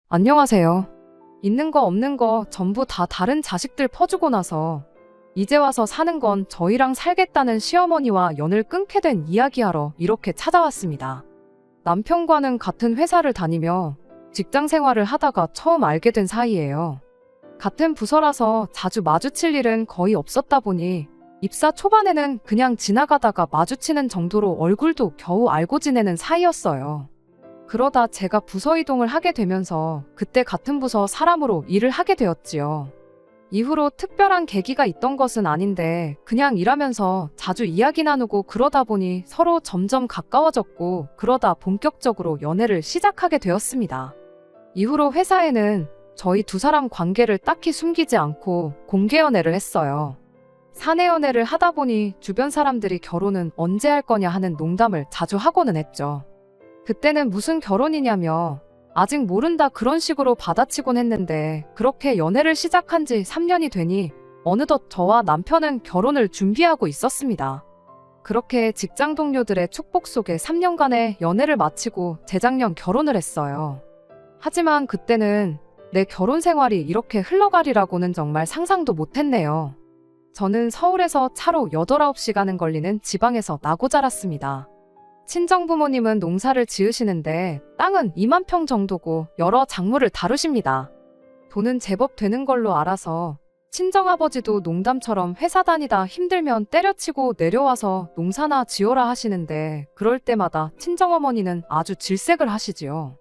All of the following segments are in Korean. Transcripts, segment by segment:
안녕하세요. 있는 거 없는 거 전부 다 다른 자식들 퍼주고 나서 이제 와서 사는 건 저희랑 살겠다는 시어머니와 연을 끊게 된 이야기하러 이렇게 찾아왔습니다. 남편과는 같은 회사를 다니며 직장 생활을 하다가 처음 알게 된 사이예요. 같은 부서라서 자주 마주칠 일은 거의 없었다 보니 입사 초반에는 그냥 지나가다가 마주치는 정도로 얼굴도 겨우 알고 지내는 사이였어요. 그러다 제가 부서 이동을 하게 되면서 그때 같은 부서 사람으로 일을 하게 되었지요. 이후로 특별한 계기가 있던 것은 아닌데 그냥 일하면서 자주 이야기 나누고 그러다 보니 서로 점점 가까워졌고 그러다 본격적으로 연애를 시작하게 되었습니다. 이후로 회사에는 저희 두 사람 관계를 딱히 숨기지 않고 공개 연애를 했어요. 사내 연애를 하다 보니 주변 사람들이 결혼은 언제 할 거냐 하는 농담을 자주 하고는 했죠. 그때는 무슨 결혼이냐며 아직 모른다 그런 식으로 받아치곤 했는데 그렇게 연애를 시작한 지 3년이 되니 어느덧 저와 남편은 결혼을 준비하고 있었습니다. 그렇게 직장 동료들의 축복 속에 3년간의 연애를 마치고 재작년 결혼을 했어요. 하지만 그때는 내 결혼 생활이 이렇게 흘러가리라고는 정말 상상도 못했네요. 저는 서울에서 차로 8, 9시간은 걸리는 지방에서 나고 자랐습니다. 친정부모님은 농사를 지으시는데 땅은 2만 평 정도고 여러 작물을 다루십니다. 돈은 제법 되는 걸로 알아서 친정아버지도 농담처럼 회사 다니다 힘들면 때려치고 내려와서 농사나 지어라 하시는데 그럴 때마다 친정어머니는 아주 질색을 하시지요.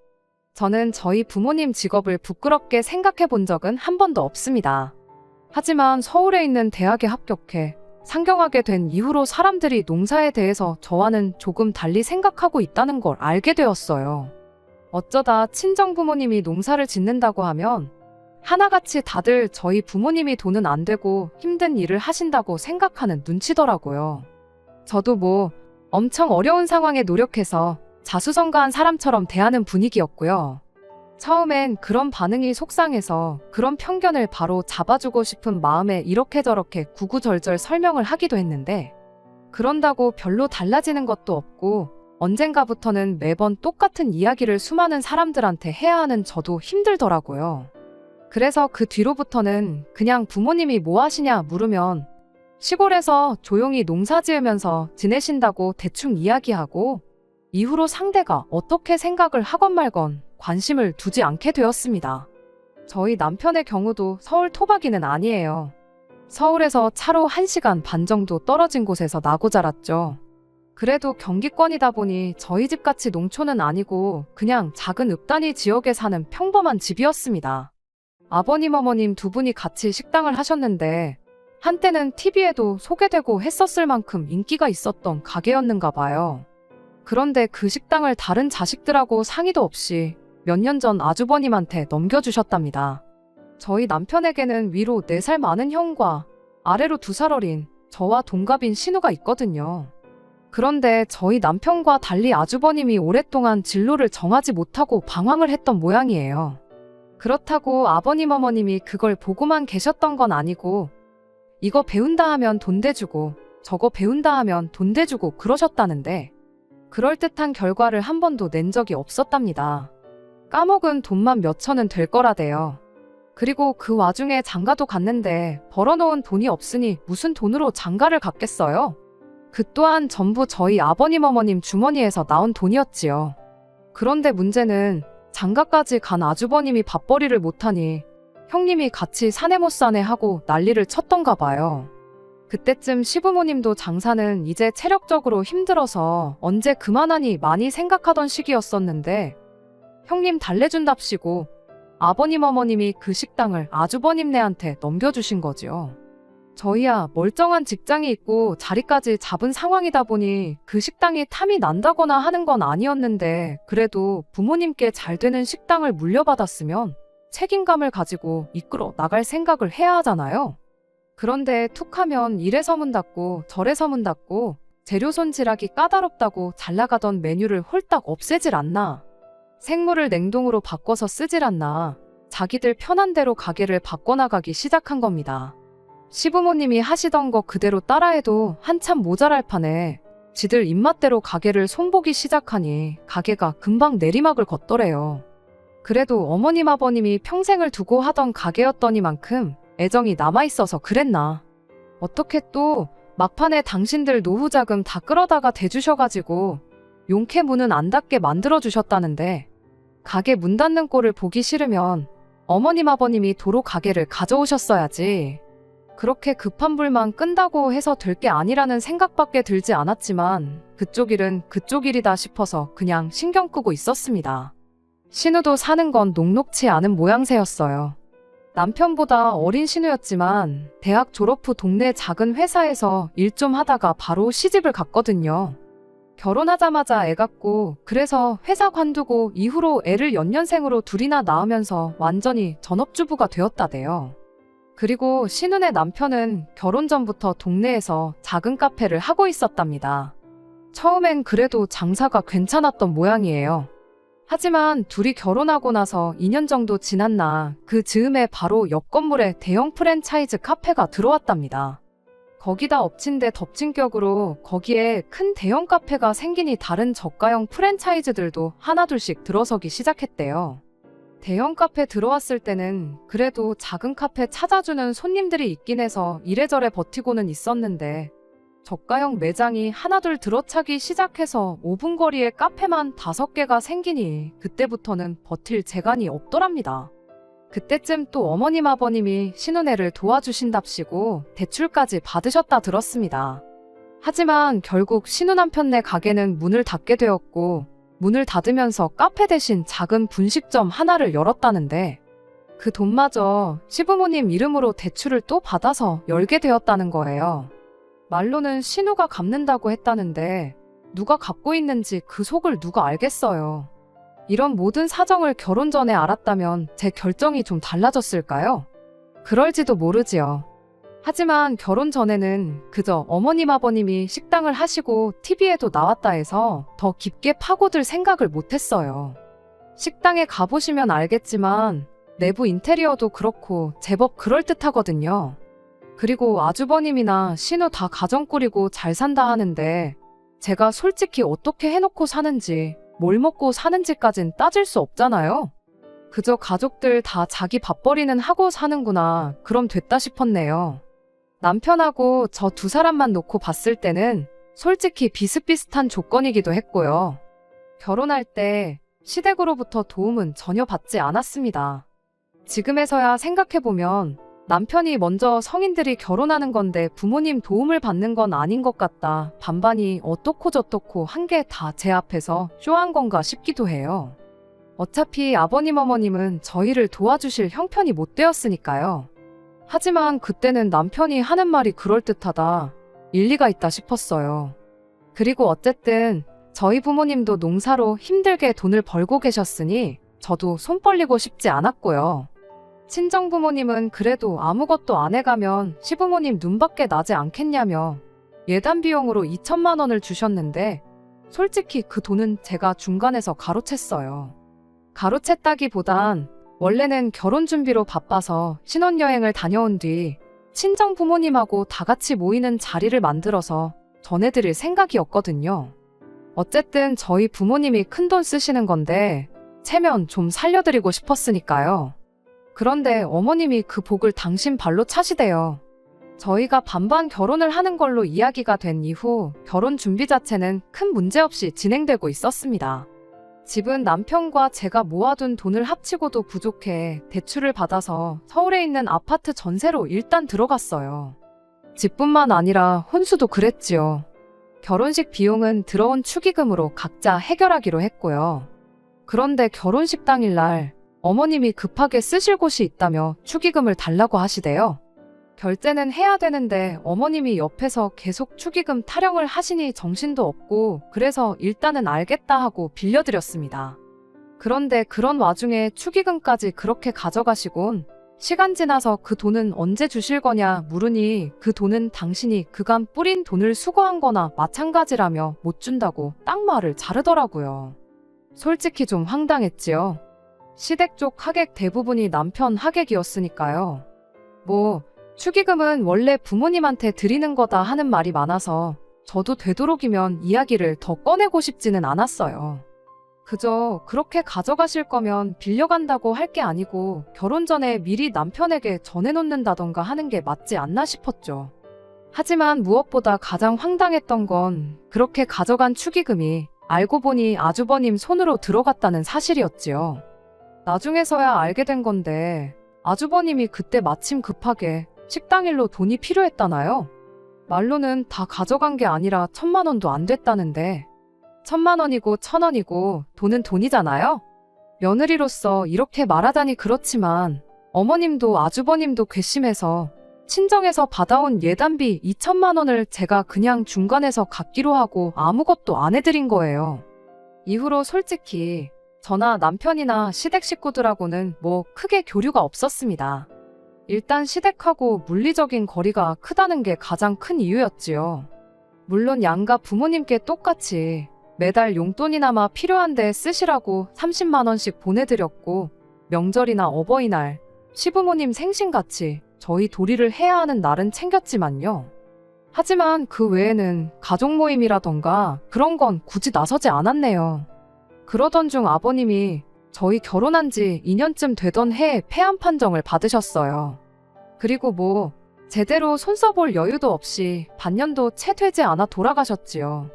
저는 저희 부모님 직업을 부끄럽게 생각해 본 적은 한 번도 없습니다. 하지만 서울에 있는 대학에 합격해 상경하게 된 이후로 사람들이 농사에 대해서 저와는 조금 달리 생각하고 있다는 걸 알게 되었어요. 어쩌다 친정부모님이 농사를 짓는다고 하면 하나같이 다들 저희 부모님이 돈은 안 되고 힘든 일을 하신다고 생각하는 눈치더라고요. 저도 뭐 엄청 어려운 상황에 노력해서 자수성가한 사람처럼 대하는 분위기였고요. 처음엔 그런 반응이 속상해서 그런 편견을 바로 잡아주고 싶은 마음에 이렇게 저렇게 구구절절 설명을 하기도 했는데 그런다고 별로 달라지는 것도 없고 언젠가부터는 매번 똑같은 이야기를 수많은 사람들한테 해야 하는 저도 힘들더라고요. 그래서 그 뒤로부터는 그냥 부모님이 뭐 하시냐 물으면 시골에서 조용히 농사 지으면서 지내신다고 대충 이야기하고 이후로 상대가 어떻게 생각을 하건 말건 관심을 두지 않게 되었습니다. 저희 남편의 경우도 서울 토박이는 아니에요. 서울에서 차로 1시간 반 정도 떨어진 곳에서 나고 자랐죠. 그래도 경기권이다 보니 저희 집같이 농촌은 아니고 그냥 작은 읍단위 지역에 사는 평범한 집이었습니다. 아버님 어머님 두 분이 같이 식당을 하셨는데 한때는 TV에도 소개되고 했었을 만큼 인기가 있었던 가게였는가 봐요. 그런데 그 식당을 다른 자식들하고 상의도 없이 몇 년 전 아주버님한테 넘겨주셨답니다. 저희 남편에게는 위로 4살 많은 형과 아래로 2살 어린 저와 동갑인 신우가 있거든요. 그런데 저희 남편과 달리 아주버님이 오랫동안 진로를 정하지 못하고 방황을 했던 모양이에요. 그렇다고 아버님 어머님이 그걸 보고만 계셨던 건 아니고 이거 배운다 하면 돈 대주고 저거 배운다 하면 돈 대주고 그러셨다는데 그럴듯한 결과를 한 번도 낸 적이 없었답니다. 까먹은 돈만 몇 천은 될 거라대요. 그리고 그 와중에 장가도 갔는데 벌어놓은 돈이 없으니 무슨 돈으로 장가를 갔겠어요? 그 또한 전부 저희 아버님 어머님 주머니에서 나온 돈이었지요. 그런데 문제는 장가까지 간 아주버님이 밥벌이를 못하니 형님이 같이 사내 못 사내 하고 난리를 쳤던가 봐요. 그때쯤 시부모님도 장사는 이제 체력적으로 힘들어서 언제 그만하니 많이 생각하던 시기였었는데 형님 달래준답시고 아버님 어머님이 그 식당을 아주버님네한테 넘겨주신 거지요. 저희야 멀쩡한 직장이 있고 자리까지 잡은 상황이다 보니 그 식당이 탐이 난다거나 하는 건 아니었는데 그래도 부모님께 잘 되는 식당을 물려받았으면 책임감을 가지고 이끌어 나갈 생각을 해야 하잖아요. 그런데 툭하면 이래 서문닫고 저래 서문닫고 재료 손질하기 까다롭다고 잘 나가던 메뉴를 홀딱 없애질 않나. 생물을 냉동으로 바꿔서 쓰질 않나. 자기들 편한 대로 가게를 바꿔나가기 시작한 겁니다. 시부모님이 하시던 거 그대로 따라해도 한참 모자랄 판에 지들 입맛대로 가게를 손보기 시작하니 가게가 금방 내리막을 걷더래요. 그래도 어머님 아버님이 평생을 두고 하던 가게였더니만큼 애정이 남아있어서 그랬나. 어떻게 또 막판에 당신들 노후 자금 다 끌어다가 대주셔가지고 용케 문은 안 닫게 만들어주셨다는데 가게 문 닫는 꼴을 보기 싫으면 어머님 아버님이 도로 가게를 가져오셨어야지. 그렇게 급한 불만 끈다고 해서 될 게 아니라는 생각밖에 들지 않았지만 그쪽 일은 그쪽 일이다 싶어서 그냥 신경 끄고 있었습니다. 신우도 사는 건 녹록치 않은 모양새였어요. 남편보다 어린 신우였지만 대학 졸업 후 동네 작은 회사에서 일 좀 하다가 바로 시집을 갔거든요. 결혼하자마자 애 갖고 그래서 회사 관두고 이후로 애를 연년생으로 둘이나 낳으면서 완전히 전업주부가 되었다대요. 그리고 신우네 남편은 결혼 전부터 동네에서 작은 카페를 하고 있었답니다. 처음엔 그래도 장사가 괜찮았던 모양이에요. 하지만 둘이 결혼하고 나서 2년 정도 지났나 그 즈음에 바로 옆 건물에 대형 프랜차이즈 카페가 들어왔답니다. 거기다 엎친 데 덮친 격으로 거기에 큰 대형 카페가 생기니 다른 저가형 프랜차이즈들도 하나둘씩 들어서기 시작했대요. 대형 카페 들어왔을 때는 그래도 작은 카페 찾아주는 손님들이 있긴 해서 이래저래 버티고는 있었는데 저가형 매장이 하나둘 들어차기 시작해서 5분 거리에 카페만 5개가 생기니 그때부터는 버틸 재간이 없더랍니다. 그때쯤 또 어머님 아버님이 신혼애를 도와주신답시고 대출까지 받으셨다 들었습니다. 하지만 결국 신우 남편네 가게는 문을 닫게 되었고 문을 닫으면서 카페 대신 작은 분식점 하나를 열었다는데 그 돈마저 시부모님 이름으로 대출을 또 받아서 열게 되었다는 거예요. 말로는 신우가 갚는다고 했다는데 누가 갚고 있는지 그 속을 누가 알겠어요. 이런 모든 사정을 결혼 전에 알았다면 제 결정이 좀 달라졌을까요? 그럴지도 모르지요. 하지만 결혼 전에는 그저 어머님 아버님이 식당을 하시고 TV에도 나왔다 해서 더 깊게 파고들 생각을 못했어요. 식당에 가보시면 알겠지만 내부 인테리어도 그렇고 제법 그럴듯하거든요. 그리고 아주버님이나 신우 다 가정 꾸리고 잘 산다 하는데 제가 솔직히 어떻게 해놓고 사는지 뭘 먹고 사는지까진 따질 수 없잖아요. 그저 가족들 다 자기 밥벌이는 하고 사는구나 그럼 됐다 싶었네요. 남편하고 저 두 사람만 놓고 봤을 때는 솔직히 비슷비슷한 조건이기도 했고요. 결혼할 때 시댁으로부터 도움은 전혀 받지 않았습니다. 지금에서야 생각해보면 남편이 먼저 성인들이 결혼하는 건데 부모님 도움을 받는 건 아닌 것 같다. 반반이 어떻고 저떻고 한 게 다 제 앞에서 쇼한 건가 싶기도 해요. 어차피 아버님 어머님은 저희를 도와주실 형편이 못 되었으니까요. 하지만 그때는 남편이 하는 말이 그럴듯하다. 일리가 있다 싶었어요. 그리고 어쨌든 저희 부모님도 농사로 힘들게 돈을 벌고 계셨으니 저도 손 벌리고 싶지 않았고요. 친정 부모님은 그래도 아무것도 안 해가면 시부모님 눈밖에 나지 않겠냐며 예단 비용으로 2천만 원을 주셨는데 솔직히 그 돈은 제가 중간에서 가로챘어요. 가로챘다기보단 원래는 결혼 준비로 바빠서 신혼여행을 다녀온 뒤 친정 부모님하고 다 같이 모이는 자리를 만들어서 전해드릴 생각이었거든요. 어쨌든 저희 부모님이 큰돈 쓰시는 건데 체면 좀 살려드리고 싶었으니까요. 그런데 어머님이 그 복을 당신 발로 차시대요. 저희가 반반 결혼을 하는 걸로 이야기가 된 이후 결혼 준비 자체는 큰 문제 없이 진행되고 있었습니다. 집은 남편과 제가 모아둔 돈을 합치고도 부족해 대출을 받아서 서울에 있는 아파트 전세로 일단 들어갔어요. 집뿐만 아니라 혼수도 그랬지요. 결혼식 비용은 들어온 축의금으로 각자 해결하기로 했고요. 그런데 결혼식 당일날 어머님이 급하게 쓰실 곳이 있다며 축의금을 달라고 하시대요. 결제는 해야 되는데 어머님이 옆에서 계속 축의금 타령을 하시니 정신도 없고 그래서 일단은 알겠다 하고 빌려드렸습니다. 그런데 그런 와중에 축의금까지 그렇게 가져가시곤 시간 지나서 그 돈은 언제 주실 거냐 물으니 그 돈은 당신이 그간 뿌린 돈을 수거한 거나 마찬가지라며 못 준다고 딱 말을 자르더라고요. 솔직히 좀 황당했지요. 시댁 쪽 하객 대부분이 남편 하객이었으니까요. 축의금은 원래 부모님한테 드리는 거다 하는 말이 많아서 저도 되도록이면 이야기를 더 꺼내고 싶지는 않았어요. 그저 그렇게 가져가실 거면 빌려간다고 할 게 아니고 결혼 전에 미리 남편에게 전해놓는다던가 하는 게 맞지 않나 싶었죠. 하지만 무엇보다 가장 황당했던 건 그렇게 가져간 축의금이 알고 보니 아주버님 손으로 들어갔다는 사실이었지요. 나중에서야 알게 된 건데 아주버님이 그때 마침 급하게 식당 일로 돈이 필요했다나요? 말로는 다 가져간 게 아니라 1,000만 원도 안 됐다는데 1,000만 원이고 1,000원이고 돈은 돈이잖아요? 며느리로서 이렇게 말하자니 그렇지만 어머님도 아주버님도 괘씸해서 친정에서 받아온 예단비 2,000만 원을 제가 그냥 중간에서 갖기로 하고 아무것도 안 해드린 거예요. 이후로 솔직히 저나 남편이나 시댁 식구들하고는 뭐 크게 교류가 없었습니다. 일단 시댁하고 물리적인 거리가 크다는 게 가장 큰 이유였지요. 물론 양가 부모님께 똑같이 매달 용돈이나마 필요한데 쓰시라고 30만 원씩 보내드렸고 명절이나 어버이날, 시부모님 생신같이 저희 도리를 해야 하는 날은 챙겼지만요. 하지만 그 외에는 가족 모임이라던가 그런 건 굳이 나서지 않았네요. 그러던 중 아버님이 저희 결혼한 지 2년쯤 되던 해에 폐암 판정을 받으셨어요. 그리고 뭐 제대로 손 써볼 여유도 없이 반년도 채 되지 않아 돌아가셨지요.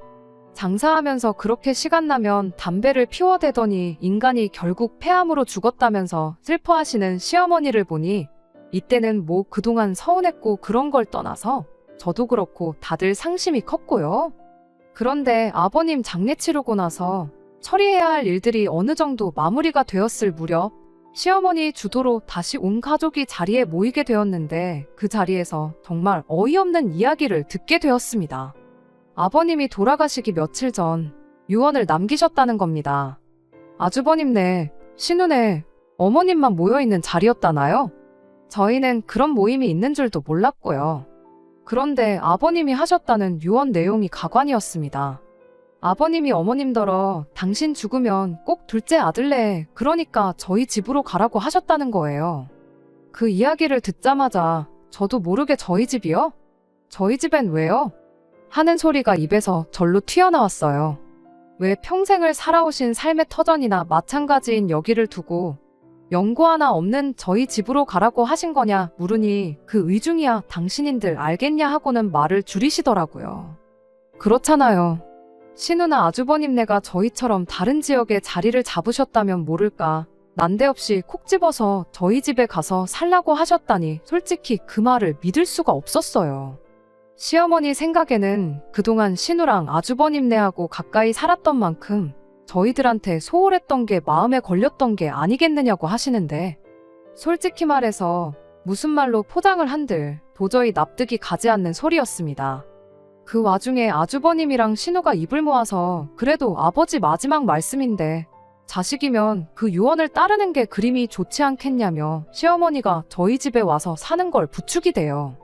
장사하면서 그렇게 시간 나면 담배를 피워대더니 인간이 결국 폐암으로 죽었다면서 슬퍼하시는 시어머니를 보니 이때는 뭐 그동안 서운했고 그런 걸 떠나서 저도 그렇고 다들 상심이 컸고요. 그런데 아버님 장례 치르고 나서 처리해야 할 일들이 어느 정도 마무리가 되었을 무렵 시어머니 주도로 다시 온 가족이 자리에 모이게 되었는데 그 자리에서 정말 어이없는 이야기를 듣게 되었습니다. 아버님이 돌아가시기 며칠 전 유언을 남기셨다는 겁니다. 아주버님네, 신우네, 어머님만 모여있는 자리였다나요? 저희는 그런 모임이 있는 줄도 몰랐고요. 그런데 아버님이 하셨다는 유언 내용이 가관이었습니다. 아버님이 어머님더러 당신 죽으면 꼭 둘째 아들내, 그러니까 저희 집으로 가라고 하셨다는 거예요. 그 이야기를 듣자마자 저도 모르게 저희 집이요? 저희 집엔 왜요? 하는 소리가 입에서 절로 튀어나왔어요. 왜 평생을 살아오신 삶의 터전이나 마찬가지인 여기를 두고 연고 하나 없는 저희 집으로 가라고 하신 거냐 물으니 그 의중이야 당신인들 알겠냐 하고는 말을 줄이시더라고요. 그렇잖아요. 신우나 아주버님네가 저희처럼 다른 지역에 자리를 잡으셨다면 모를까 난데없이 콕 집어서 저희 집에 가서 살라고 하셨다니 솔직히 그 말을 믿을 수가 없었어요. 시어머니 생각에는 그동안 신우랑 아주버님네하고 가까이 살았던 만큼 저희들한테 소홀했던 게 마음에 걸렸던 게 아니겠느냐고 하시는데 솔직히 말해서 무슨 말로 포장을 한들 도저히 납득이 가지 않는 소리였습니다. 그 와중에 아주버님이랑 신우가 입을 모아서 그래도 아버지 마지막 말씀인데 자식이면 그 유언을 따르는 게 그림이 좋지 않겠냐며 시어머니가 저희 집에 와서 사는 걸 부추기 돼요.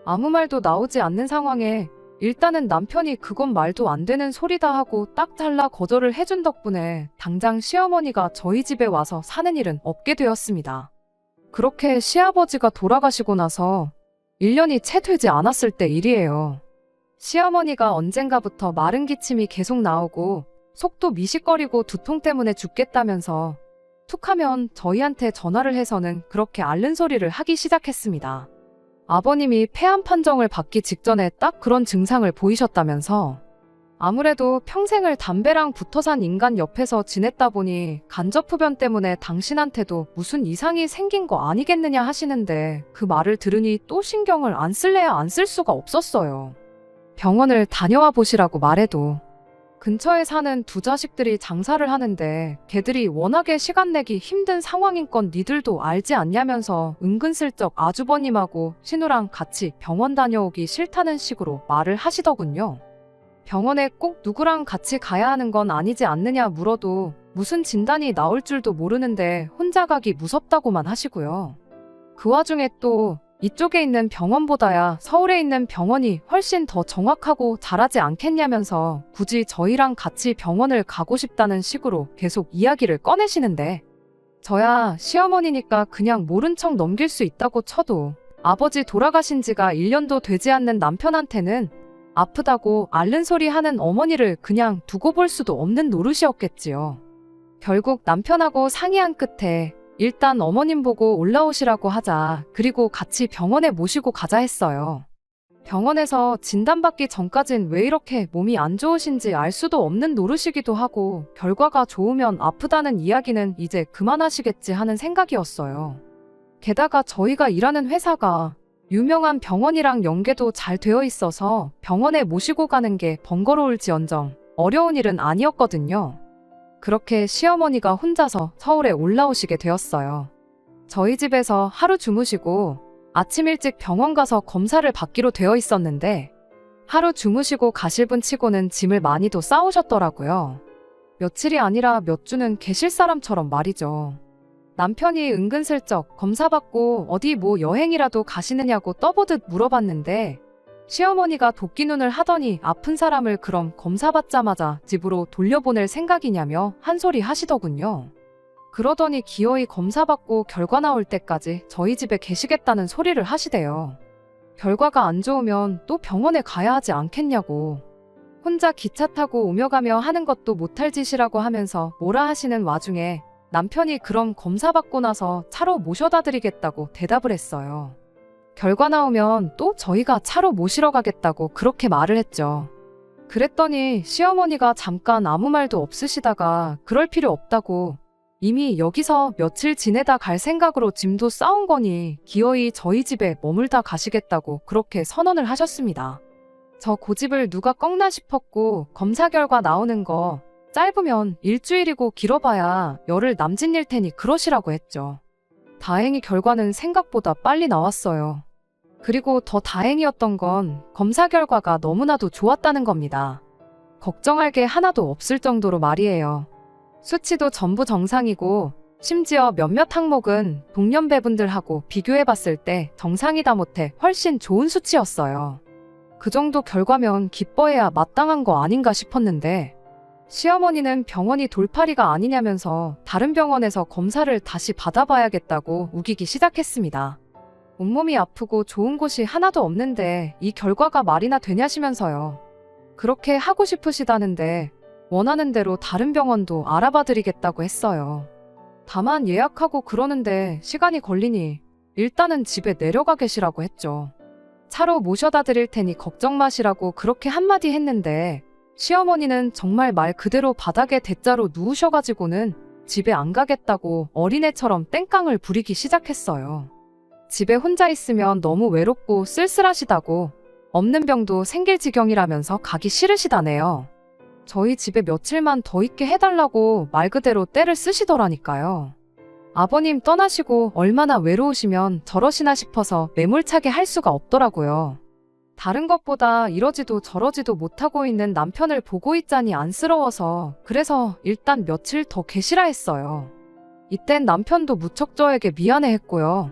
아무 말도 나오지 않는 상황에 일단은 남편이 그건 말도 안 되는 소리다 하고 딱 잘라 거절을 해준 덕분에 당장 시어머니가 저희 집에 와서 사는 일은 없게 되었습니다. 그렇게 시아버지가 돌아가시고 나서 1년이 채 되지 않았을 때 일이에요. 시어머니가 언젠가부터 마른 기침이 계속 나오고 속도 미식거리고 두통 때문에 죽겠다면서 툭하면 저희한테 전화를 해서는 그렇게 앓는 소리를 하기 시작했습니다. 아버님이 폐암 판정을 받기 직전에 딱 그런 증상을 보이셨다면서 아무래도 평생을 담배랑 붙어 산 인간 옆에서 지냈다 보니 간접흡연 때문에 당신한테도 무슨 이상이 생긴 거 아니겠느냐 하시는데 그 말을 들으니 또 신경을 안 쓸래야 안 쓸 수가 없었어요. 병원을 다녀와 보시라고 말해도 근처에 사는 두 자식들이 장사를 하는데 걔들이 워낙에 시간 내기 힘든 상황인 건 니들도 알지 않냐면서 은근슬쩍 아주버님하고 신우랑 같이 병원 다녀오기 싫다는 식으로 말을 하시더군요. 병원에 꼭 누구랑 같이 가야 하는 건 아니지 않느냐 물어도 무슨 진단이 나올 줄도 모르는데 혼자 가기 무섭다고만 하시고요. 그 와중에 또 이쪽에 있는 병원보다야 서울에 있는 병원이 훨씬 더 정확하고 잘하지 않겠냐면서 굳이 저희랑 같이 병원을 가고 싶다는 식으로 계속 이야기를 꺼내시는데 저야 시어머니니까 그냥 모른 척 넘길 수 있다고 쳐도 아버지 돌아가신 지가 1년도 되지 않는 남편한테는 아프다고 앓는 소리 하는 어머니를 그냥 두고 볼 수도 없는 노릇이었겠지요. 결국 남편하고 상의한 끝에 일단 어머님 보고 올라오시라고 하자, 그리고 같이 병원에 모시고 가자 했어요. 병원에서 진단받기 전까진 왜 이렇게 몸이 안 좋으신지 알 수도 없는 노릇이기도 하고, 결과가 좋으면 아프다는 이야기는 이제 그만하시겠지 하는 생각이었어요. 게다가 저희가 일하는 회사가 유명한 병원이랑 연계도 잘 되어 있어서 병원에 모시고 가는 게 번거로울지언정 어려운 일은 아니었거든요. 그렇게 시어머니가 혼자서 서울에 올라오시게 되었어요. 저희 집에서 하루 주무시고 아침 일찍 병원 가서 검사를 받기로 되어 있었는데, 하루 주무시고 가실 분 치고는 짐을 많이도 싸우셨더라고요. 며칠이 아니라 몇 주는 계실 사람처럼 말이죠. 남편이 은근슬쩍 검사받고 어디 뭐 여행이라도 가시느냐고 떠보듯 물어봤는데, 시어머니가 도끼눈을 하더니 아픈 사람을 그럼 검사받자마자 집으로 돌려보낼 생각이냐며 한 소리 하시더군요. 그러더니 기어이 검사받고 결과 나올 때까지 저희 집에 계시겠다는 소리를 하시대요. 결과가 안 좋으면 또 병원에 가야 하지 않겠냐고. 혼자 기차 타고 오며 가며 하는 것도 못할 짓이라고 하면서 뭐라 하시는 와중에 남편이 그럼 검사받고 나서 차로 모셔다 드리겠다고 대답을 했어요. 결과 나오면 또 저희가 차로 모시러 가겠다고 그렇게 말을 했죠. 그랬더니 시어머니가 잠깐 아무 말도 없으시다가 그럴 필요 없다고, 이미 여기서 며칠 지내다 갈 생각으로 짐도 싸온 거니 기어이 저희 집에 머물다 가시겠다고 그렇게 선언을 하셨습니다. 저 고집을 누가 꺾나 싶었고, 검사 결과 나오는 거 짧으면 일주일이고 길어봐야 열흘 남짓일 테니 그러시라고 했죠. 다행히 결과는 생각보다 빨리 나왔어요. 그리고 더 다행이었던 건 검사 결과가 너무나도 좋았다는 겁니다. 걱정할 게 하나도 없을 정도로 말이에요. 수치도 전부 정상이고, 심지어 몇몇 항목은 동년배분들하고 비교해봤을 때 정상이다 못해 훨씬 좋은 수치였어요. 그 정도 결과면 기뻐해야 마땅한 거 아닌가 싶었는데, 시어머니는 병원이 돌팔이가 아니냐면서 다른 병원에서 검사를 다시 받아봐야겠다고 우기기 시작했습니다. 온몸이 아프고 좋은 곳이 하나도 없는데 이 결과가 말이나 되냐시면서요. 그렇게 하고 싶으시다는데 원하는 대로 다른 병원도 알아봐드리겠다고 했어요. 다만 예약하고 그러는데 시간이 걸리니 일단은 집에 내려가 계시라고 했죠. 차로 모셔다 드릴 테니 걱정 마시라고 그렇게 한마디 했는데, 시어머니는 정말 말 그대로 바닥에 대자로 누우셔가지고는 집에 안 가겠다고 어린애처럼 땡깡을 부리기 시작했어요. 집에 혼자 있으면 너무 외롭고 쓸쓸하시다고, 없는 병도 생길 지경이라면서 가기 싫으시다네요. 저희 집에 며칠만 더 있게 해달라고 말 그대로 떼를 쓰시더라니까요. 아버님 떠나시고 얼마나 외로우시면 저러시나 싶어서 매몰차게 할 수가 없더라고요. 다른 것보다 이러지도 저러지도 못하고 있는 남편을 보고 있자니 안쓰러워서 그래서 일단 며칠 더 계시라 했어요. 이땐 남편도 무척 저에게 미안해했고요.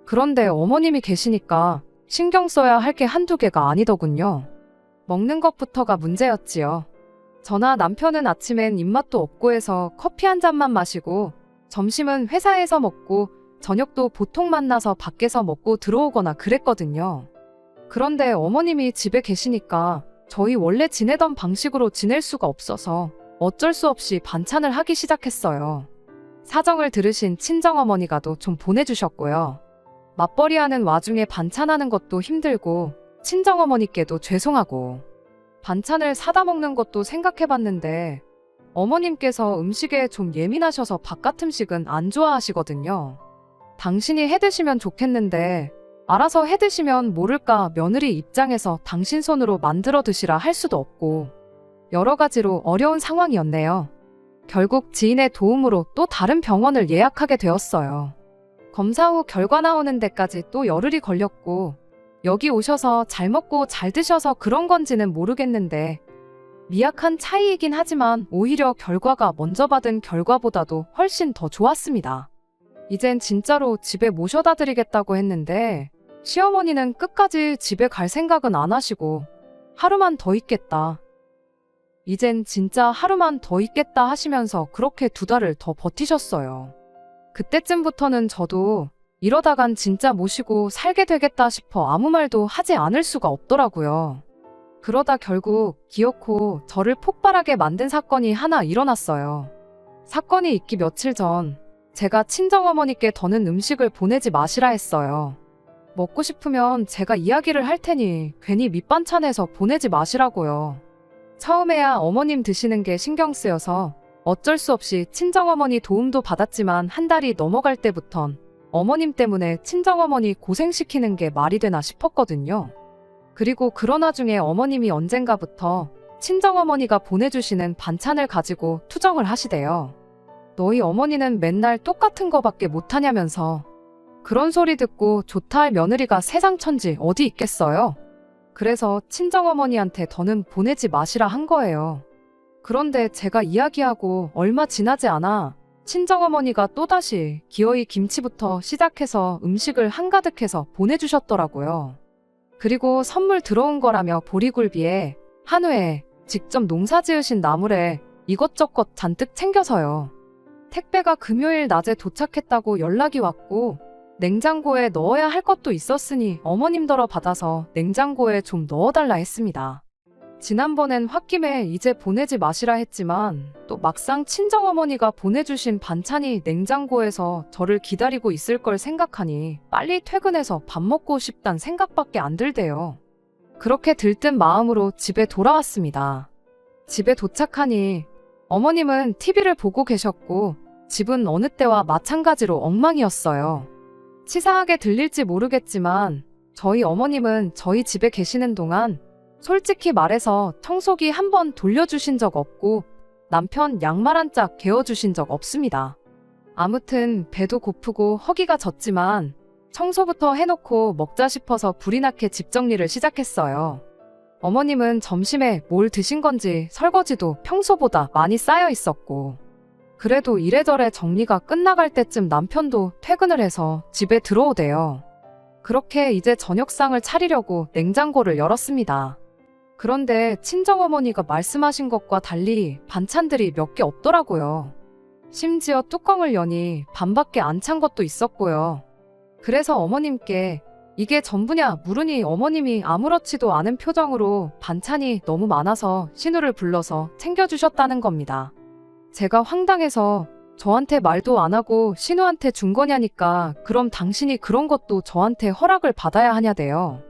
그런데 어머님이 계시니까 신경 써야 할 게 한두 개가 아니더군요. 먹는 것부터가 문제였지요. 저나 남편은 아침엔 입맛도 없고 해서 커피 한 잔만 마시고, 점심은 회사에서 먹고 저녁도 보통 만나서 밖에서 먹고 들어오거나 그랬거든요. 그런데 어머님이 집에 계시니까 저희 원래 지내던 방식으로 지낼 수가 없어서 어쩔 수 없이 반찬을 하기 시작했어요. 사정을 들으신 친정어머니가도 좀 보내주셨고요. 맞벌이하는 와중에 반찬하는 것도 힘들고 친정어머니께도 죄송하고, 반찬을 사다 먹는 것도 생각해봤는데 어머님께서 음식에 좀 예민하셔서 바깥 음식은 안 좋아하시거든요. 당신이 해드시면 좋겠는데 알아서 해드시면 모를까 며느리 입장에서 당신 손으로 만들어 드시라 할 수도 없고, 여러 가지로 어려운 상황이었네요. 결국 지인의 도움으로 또 다른 병원을 예약하게 되었어요. 검사 후 결과 나오는 데까지 또 열흘이 걸렸고, 여기 오셔서 잘 먹고 잘 드셔서 그런 건지는 모르겠는데 미약한 차이이긴 하지만 오히려 결과가 먼저 받은 결과보다도 훨씬 더 좋았습니다. 이젠 진짜로 집에 모셔다 드리겠다고 했는데 시어머니는 끝까지 집에 갈 생각은 안 하시고 하루만 더 있겠다, 이젠 진짜 하루만 더 있겠다 하시면서 그렇게 2달을 더 버티셨어요. 그때쯤부터는 저도 이러다간 진짜 모시고 살게 되겠다 싶어 아무 말도 하지 않을 수가 없더라고요. 그러다 결국 기어코 저를 폭발하게 만든 사건이 하나 일어났어요. 사건이 있기 며칠 전 제가 친정어머니께 더는 음식을 보내지 마시라 했어요. 먹고 싶으면 제가 이야기를 할 테니 괜히 밑반찬해서 보내지 마시라고요. 처음에야 어머님 드시는 게 신경 쓰여서 어쩔 수 없이 친정어머니 도움도 받았지만 한 달이 넘어갈 때부턴 어머님 때문에 친정어머니 고생시키는 게 말이 되나 싶었거든요. 그리고 그러나 중에 어머님이 언젠가부터 친정어머니가 보내주시는 반찬을 가지고 투정을 하시대요. 너희 어머니는 맨날 똑같은 거밖에 못하냐면서. 그런 소리 듣고 좋다 할 며느리가 세상 천지 어디 있겠어요? 그래서 친정어머니한테 더는 보내지 마시라 한 거예요. 그런데 제가 이야기하고 얼마 지나지 않아 친정어머니가 또다시 기어이 김치부터 시작해서 음식을 한가득해서 보내주셨더라고요. 그리고 선물 들어온 거라며 보리굴비에 한우에 직접 농사 지으신 나물에 이것저것 잔뜩 챙겨서요. 택배가 금요일 낮에 도착했다고 연락이 왔고 냉장고에 넣어야 할 것도 있었으니 어머님더러 받아서 냉장고에 좀 넣어달라 했습니다. 지난번엔 홧김에 이제 보내지 마시라 했지만 또 막상 친정어머니가 보내주신 반찬이 냉장고에서 저를 기다리고 있을 걸 생각하니 빨리 퇴근해서 밥 먹고 싶단 생각밖에 안 들대요. 그렇게 들뜬 마음으로 집에 돌아왔습니다. 집에 도착하니 어머님은 TV를 보고 계셨고 집은 어느 때와 마찬가지로 엉망이었어요. 치사하게 들릴지 모르겠지만 저희 어머님은 저희 집에 계시는 동안 솔직히 말해서 청소기 한 번 돌려주신 적 없고 남편 양말 한 짝 개어주신 적 없습니다. 아무튼 배도 고프고 허기가 졌지만 청소부터 해놓고 먹자 싶어서 불이 나게 집 정리를 시작했어요. 어머님은 점심에 뭘 드신 건지 설거지도 평소보다 많이 쌓여 있었고 그래도 이래저래 정리가 끝나갈 때쯤 남편도 퇴근을 해서 집에 들어오대요. 그렇게 이제 저녁상을 차리려고 냉장고를 열었습니다. 그런데 친정어머니가 말씀하신 것과 달리 반찬들이 몇 개 없더라고요. 심지어 뚜껑을 여니 반밖에 안 찬 것도 있었고요. 그래서 어머님께 이게 전부냐 물으니 어머님이 아무렇지도 않은 표정으로 반찬이 너무 많아서 신우를 불러서 챙겨주셨다는 겁니다. 제가 황당해서 저한테 말도 안 하고 신우한테 준 거냐니까 그럼 당신이 그런 것도 저한테 허락을 받아야 하냐대요.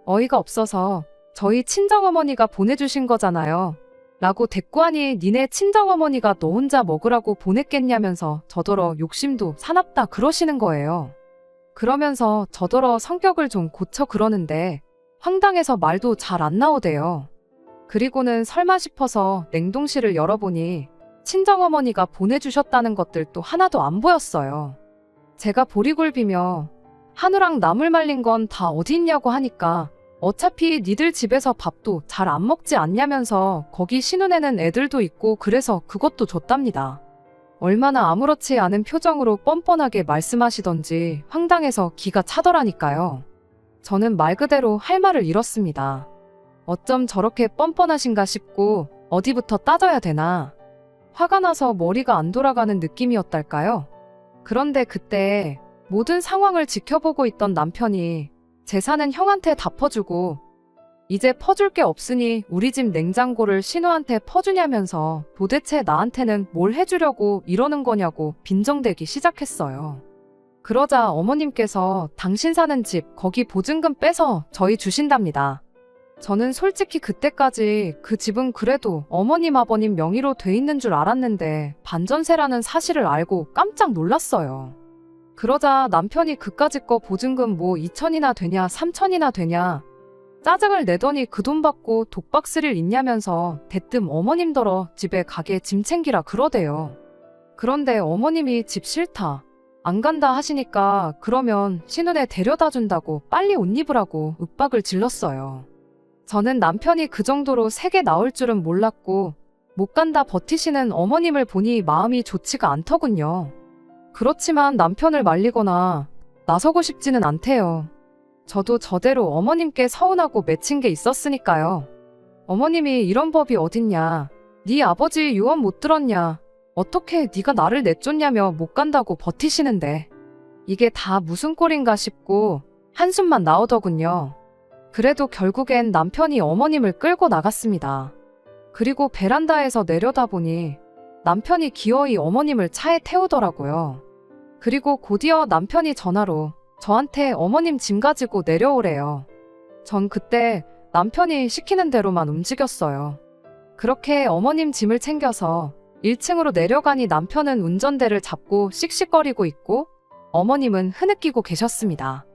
어이가 없어서 저희 친정어머니가 보내주신 거잖아요. 라고 대꾸하니 니네 친정어머니가 너 혼자 먹으라고 보냈겠냐면서 저더러 욕심도 사납다 그러시는 거예요. 그러면서 저더러 성격을 좀 고쳐 그러는데 황당해서 말도 잘 안 나오대요. 그리고는 설마 싶어서 냉동실을 열어보니 친정어머니가 보내주셨다는 것들도 하나도 안 보였어요. 제가 보리굴비며 한우랑 나물 말린 건 다 어디 있냐고 하니까 어차피 니들 집에서 밥도 잘 안 먹지 않냐면서 거기 신혼에는 애들도 있고 그래서 그것도 줬답니다. 얼마나 아무렇지 않은 표정으로 뻔뻔하게 말씀하시던지 황당해서 기가 차더라니까요. 저는 말 그대로 할 말을 잃었습니다. 어쩜 저렇게 뻔뻔하신가 싶고 어디부터 따져야 되나. 화가 나서 머리가 안 돌아가는 느낌이었달까요? 그런데 그때 모든 상황을 지켜보고 있던 남편이 재산은 형한테 다 퍼주고 이제 퍼줄 게 없으니 우리 집 냉장고를 신우한테 퍼주냐면서 도대체 나한테는 뭘 해주려고 이러는 거냐고 빈정대기 시작했어요. 그러자 어머님께서 당신 사는 집 거기 보증금 빼서 저희 주신답니다. 저는 솔직히 그때까지 그 집은 그래도 어머님 아버님 명의로 돼 있는 줄 알았는데 반전세라는 사실을 알고 깜짝 놀랐어요. 그러자 남편이 그까짓 거 보증금 뭐 2천이나 되냐 3천이나 되냐 짜증을 내더니 그 돈 받고 독박 쓸 일 있냐면서 대뜸 어머님더러 집에 가게 짐 챙기라 그러대요. 그런데 어머님이 집 싫다 안 간다 하시니까 그러면 신혼에 데려다 준다고 빨리 옷 입으라고 윽박을 질렀어요. 저는 남편이 그 정도로 세게 나올 줄은 몰랐고 못 간다 버티시는 어머님을 보니 마음이 좋지가 않더군요. 그렇지만 남편을 말리거나 나서고 싶지는 않대요. 저도 저대로 어머님께 서운하고 맺힌 게 있었으니까요. 어머님이 이런 법이 어딨냐. 네 아버지 유언 못 들었냐. 어떻게 네가 나를 내쫓냐며 못 간다고 버티시는데. 이게 다 무슨 꼴인가 싶고 한숨만 나오더군요. 그래도 결국엔 남편이 어머님을 끌고 나갔습니다. 그리고 베란다에서 내려다보니 남편이 기어이 어머님을 차에 태우더라고요. 그리고 곧이어 남편이 전화로 저한테 어머님 짐 가지고 내려오래요. 전 그때 남편이 시키는 대로만 움직였어요. 그렇게 어머님 짐을 챙겨서 1층으로 내려가니 남편은 운전대를 잡고 씩씩거리고 있고 어머님은 흐느끼고 계셨습니다.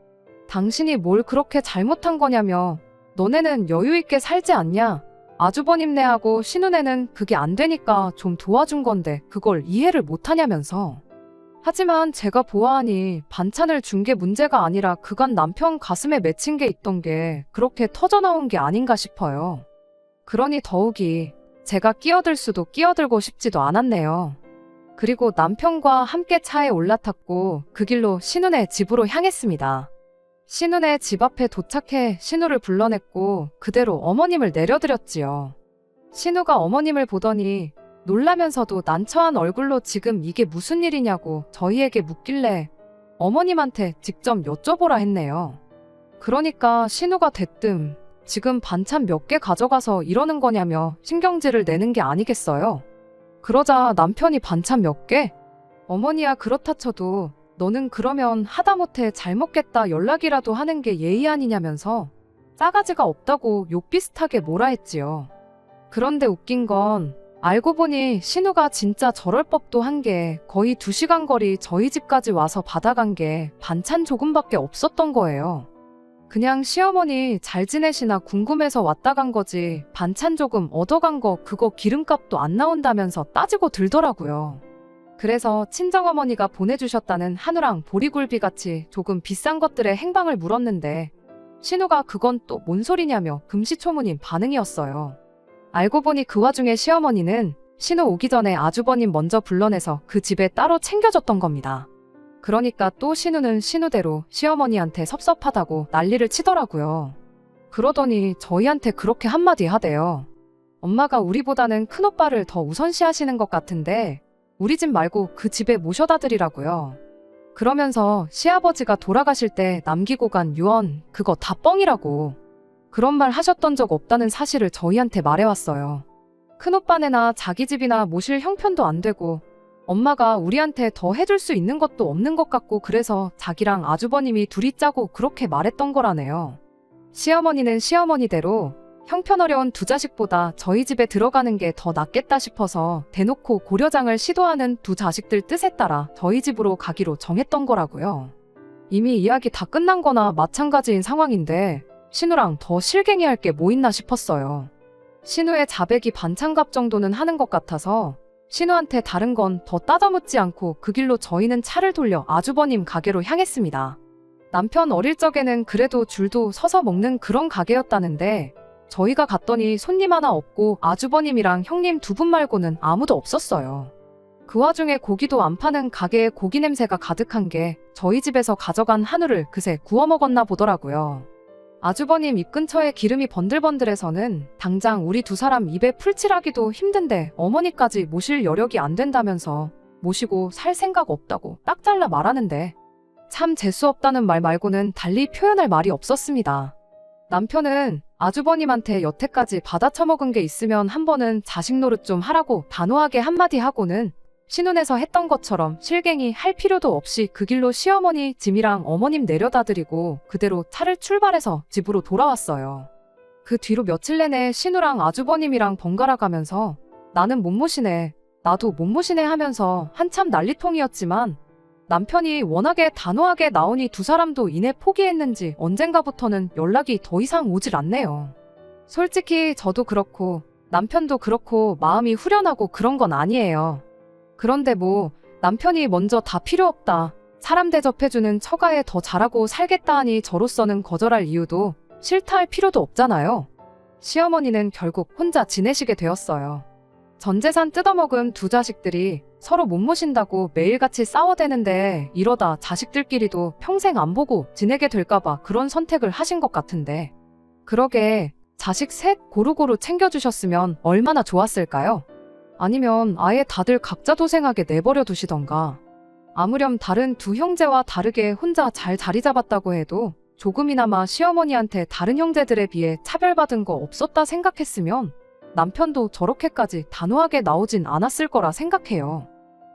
당신이 뭘 그렇게 잘못한 거냐며 너네는 여유있게 살지 않냐? 아주버님네하고 신우네는 그게 안 되니까 좀 도와준 건데 그걸 이해를 못하냐면서. 하지만 제가 보아하니 반찬을 준 게 문제가 아니라 그간 남편 가슴에 맺힌 게 있던 게 그렇게 터져나온 게 아닌가 싶어요. 그러니 더욱이 제가 끼어들 수도 끼어들고 싶지도 않았네요. 그리고 남편과 함께 차에 올라탔고 그 길로 신우네 집으로 향했습니다. 신우네 집 앞에 도착해 신우를 불러냈고 그대로 어머님을 내려드렸지요. 신우가 어머님을 보더니 놀라면서도 난처한 얼굴로 지금 이게 무슨 일이냐고 저희에게 묻길래 어머님한테 직접 여쭤보라 했네요. 그러니까 신우가 대뜸 지금 반찬 몇 개 가져가서 이러는 거냐며 신경질을 내는 게 아니겠어요? 그러자 남편이 반찬 몇 개? 어머니야 그렇다 쳐도 너는 그러면 하다못해 잘 먹겠다 연락이라도 하는 게 예의 아니냐면서 싸가지가 없다고 욕 비슷하게 뭐라 했지요. 그런데 웃긴 건 알고 보니 신우가 진짜 저럴 법도 한 게 거의 2시간 거리 저희 집까지 와서 받아간 게 반찬 조금밖에 없었던 거예요. 그냥 시어머니 잘 지내시나 궁금해서 왔다 간 거지 반찬 조금 얻어간 거 그거 기름값도 안 나온다면서 따지고 들더라고요. 그래서 친정어머니가 보내주셨다는 한우랑 보리굴비같이 조금 비싼 것들의 행방을 물었는데 신우가 그건 또 뭔 소리냐며 금시초문인 반응이었어요. 알고 보니 그 와중에 시어머니는 신우 오기 전에 아주버님 먼저 불러내서 그 집에 따로 챙겨줬던 겁니다. 그러니까 또 신우는 신우대로 시어머니한테 섭섭하다고 난리를 치더라고요. 그러더니 저희한테 그렇게 한마디 하대요. 엄마가 우리보다는 큰오빠를 더 우선시하시는 것 같은데 우리 집 말고 그 집에 모셔다 드리라고요. 그러면서 시아버지가 돌아가실 때 남기고 간 유언 그거 다 뻥이라고 그런 말 하셨던 적 없다는 사실을 저희한테 말해왔어요. 큰오빠네나 자기 집이나 모실 형편도 안 되고 엄마가 우리한테 더 해줄 수 있는 것도 없는 것 같고 그래서 자기랑 아주버님이 둘이 짜고 그렇게 말했던 거라네요. 시어머니는 시어머니대로 형편 어려운 두 자식보다 저희 집에 들어가는 게 더 낫겠다 싶어서 대놓고 고려장을 시도하는 두 자식들 뜻에 따라 저희 집으로 가기로 정했던 거라고요. 이미 이야기 다 끝난 거나 마찬가지인 상황인데 신우랑 더 실갱이할 게 뭐 있나 싶었어요. 신우의 자백이 반찬값 정도는 하는 것 같아서 신우한테 다른 건 더 따져묻지 않고 그 길로 저희는 차를 돌려 아주버님 가게로 향했습니다. 남편 어릴 적에는 그래도 줄도 서서 먹는 그런 가게였다는데 저희가 갔더니 손님 하나 없고 아주버님이랑 형님 두 분 말고는 아무도 없었어요. 그 와중에 고기도 안 파는 가게에 고기 냄새가 가득한 게 저희 집에서 가져간 한우를 그새 구워 먹었나 보더라고요. 아주버님 입 근처에 기름이 번들번들해서는 당장 우리 두 사람 입에 풀칠하기도 힘든데 어머니까지 모실 여력이 안 된다면서 모시고 살 생각 없다고 딱 잘라 말하는데 참 재수없다는 말 말고는 달리 표현할 말이 없었습니다. 남편은 아주버님한테 여태까지 받아쳐먹은 게 있으면 한 번은 자식 노릇 좀 하라고 단호하게 한마디 하고는 신혼에서 했던 것처럼 실갱이 할 필요도 없이 그 길로 시어머니 짐이랑 어머님 내려다 드리고 그대로 차를 출발해서 집으로 돌아왔어요. 그 뒤로 며칠 내내 신우랑 아주버님이랑 번갈아 가면서 나는 못 모시네, 나도 못 모시네 하면서 한참 난리통이었지만 남편이 워낙에 단호하게 나오니 두 사람도 이내 포기했는지 언젠가부터는 연락이 더 이상 오질 않네요. 솔직히 저도 그렇고 남편도 그렇고 마음이 후련하고 그런 건 아니에요. 그런데 뭐 남편이 먼저 다 필요 없다, 사람 대접해주는 처가에 더 잘하고 살겠다 하니 저로서는 거절할 이유도 싫다 할 필요도 없잖아요. 시어머니는 결국 혼자 지내시게 되었어요. 전 재산 뜯어먹은 두 자식들이 서로 못 모신다고 매일같이 싸워대는데 이러다 자식들끼리도 평생 안 보고 지내게 될까봐 그런 선택을 하신 것 같은데, 그러게 자식 셋 고루고루 챙겨주셨으면 얼마나 좋았을까요? 아니면 아예 다들 각자 도생하게 내버려 두시던가. 아무렴 다른 두 형제와 다르게 혼자 잘 자리 잡았다고 해도 조금이나마 시어머니한테 다른 형제들에 비해 차별받은 거 없었다 생각했으면 남편도 저렇게까지 단호하게 나오진 않았을 거라 생각해요.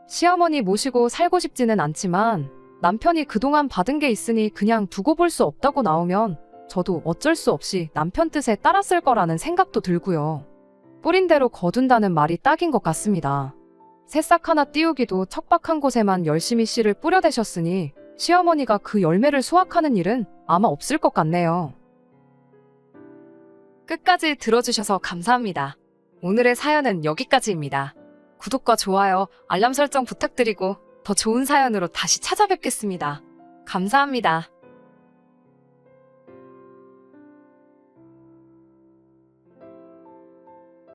시어머니 모시고 살고 싶지는 않지만 남편이 그동안 받은 게 있으니 그냥 두고 볼 수 없다고 나오면 저도 어쩔 수 없이 남편 뜻에 따랐을 거라는 생각도 들고요. 뿌린 대로 거둔다는 말이 딱인 것 같습니다. 새싹 하나 띄우기도 척박한 곳에만 열심히 씨를 뿌려대셨으니 시어머니가 그 열매를 수확하는 일은 아마 없을 것 같네요. 끝까지 들어주셔서 감사합니다. 오늘의 사연은 여기까지입니다. 구독과 좋아요, 알람 설정 부탁드리고 더 좋은 사연으로 다시 찾아뵙겠습니다. 감사합니다.